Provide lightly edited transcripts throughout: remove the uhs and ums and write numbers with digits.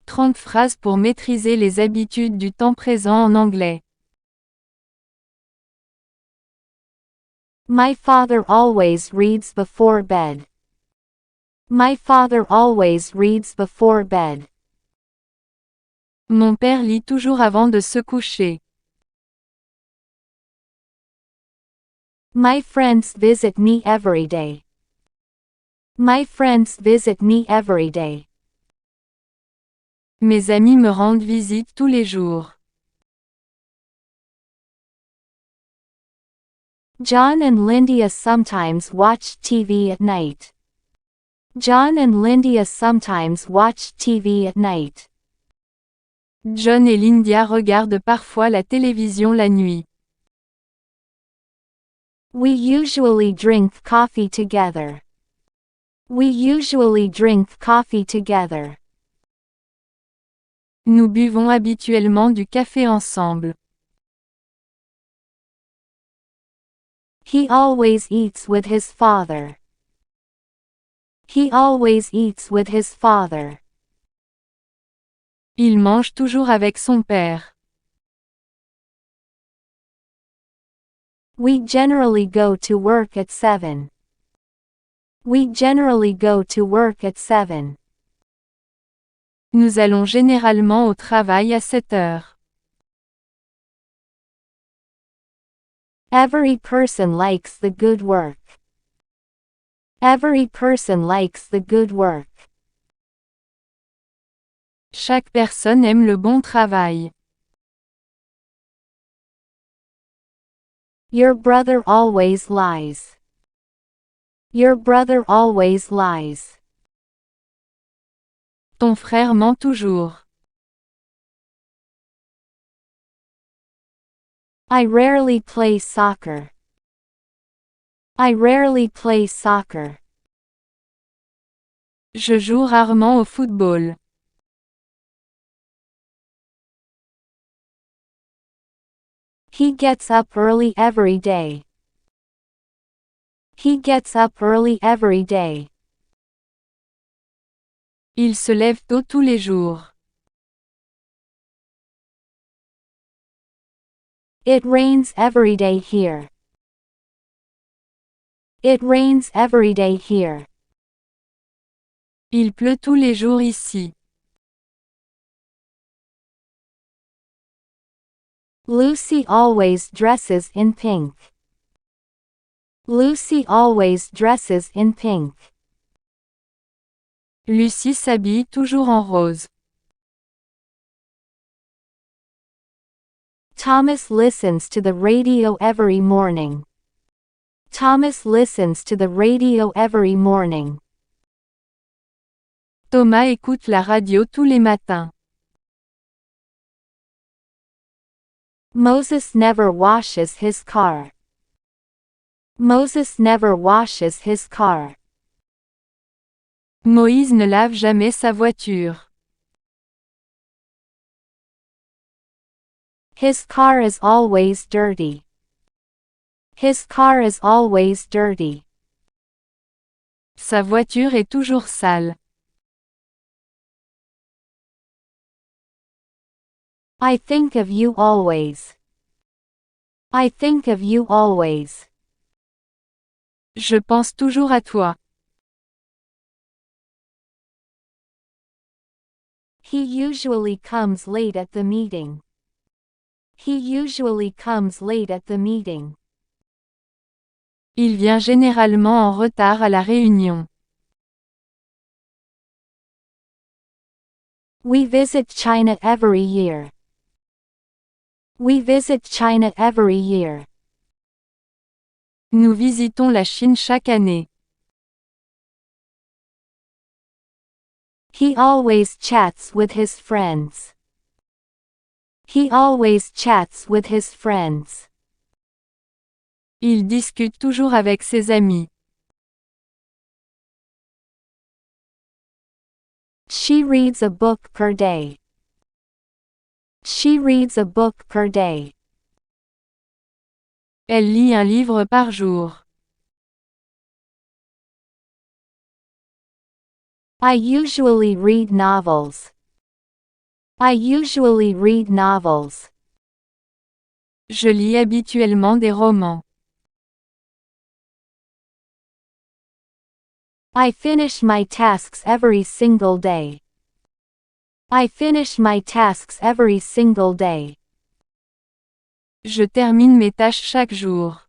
30 phrases pour maîtriser les habitudes du temps présent en anglais. My father always reads before bed. My father always reads before bed. Mon père lit toujours avant de se coucher. My friends visit me every day. My friends visit me every day. Mes amis me rendent visite tous les jours. John and Lydia sometimes watch TV at night. John and Lydia sometimes watch TV at night. John et Linda regardent parfois la télévision la nuit. We usually drink coffee together. We usually drink coffee together. Nous buvons habituellement du café ensemble. He always eats with his father. He always eats with his father. Il mange toujours avec son père. We generally go to work at 7. We generally go to work at 7. Nous allons généralement au travail à 7 heures. Every person likes the good work. Every person likes the good work. Chaque personne aime le bon travail. Your brother always lies. Your brother always lies. Ton frère ment toujours. I rarely play soccer. I rarely play soccer. Je joue rarement au football. He gets up early every day. He gets up early every day. Il se lève tôt tous les jours. It rains every day here. It rains every day here. Il pleut tous les jours ici. Lucy always dresses in pink. Lucy always dresses in pink. Lucie s'habille toujours en rose. Thomas listens to the radio every morning. Thomas listens to the radio every morning. Thomas écoute la radio tous les matins. Moses never washes his car. Moses never washes his car. Moïse ne lave jamais sa voiture. His car is always dirty. His car is always dirty. Sa voiture est toujours sale. I think of you always. I think of you always. Je pense toujours à toi. He usually comes late at the meeting. He usually comes late at the meeting. Il vient généralement en retard à la réunion. We visit China every year. We visit China every year. Nous visitons la Chine chaque année. He always chats with his friends. He always chats with his friends. Il discute toujours avec ses amis. She reads a book per day. She reads a book per day. Elle lit un livre par jour. I usually read novels. I usually read novels. Je lis habituellement des romans. I finish my tasks every single day. I finish my tasks every single day. Je termine mes tâches chaque jour.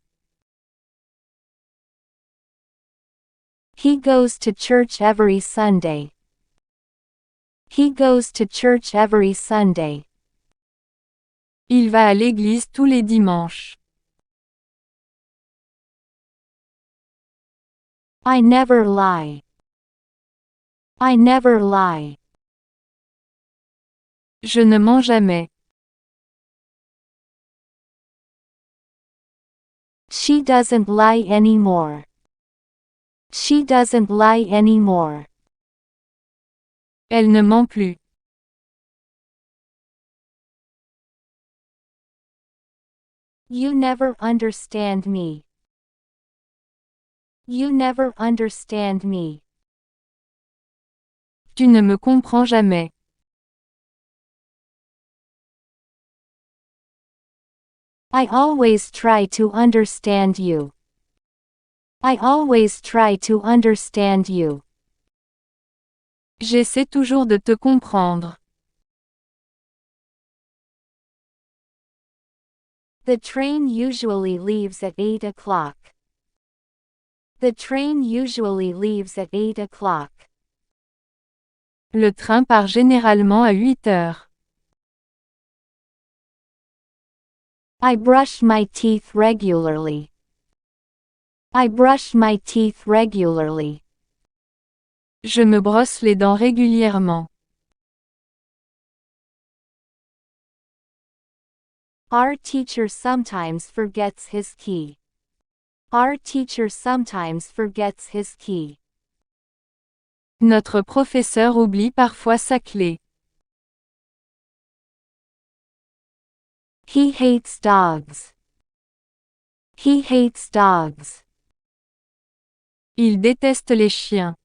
He goes to church every Sunday. He goes to church every Sunday. Il va à l'église tous les dimanches. I never lie. I never lie. Je ne mens jamais. She doesn't lie anymore. She doesn't lie anymore. Elle ne ment plus. You never understand me. You never understand me. Tu ne me comprends jamais. I always try to understand you. I always try to understand you. J'essaie toujours de te comprendre. The train usually leaves at 8 o'clock. The train usually leaves at 8 o'clock. Le train part généralement à 8 heures. I brush my teeth regularly. I brush my teeth regularly. Je me brosse les dents régulièrement. Our teacher sometimes forgets his key. Our teacher sometimes forgets his key. Notre professeur oublie parfois sa clé. He hates dogs. He hates dogs. Il déteste les chiens.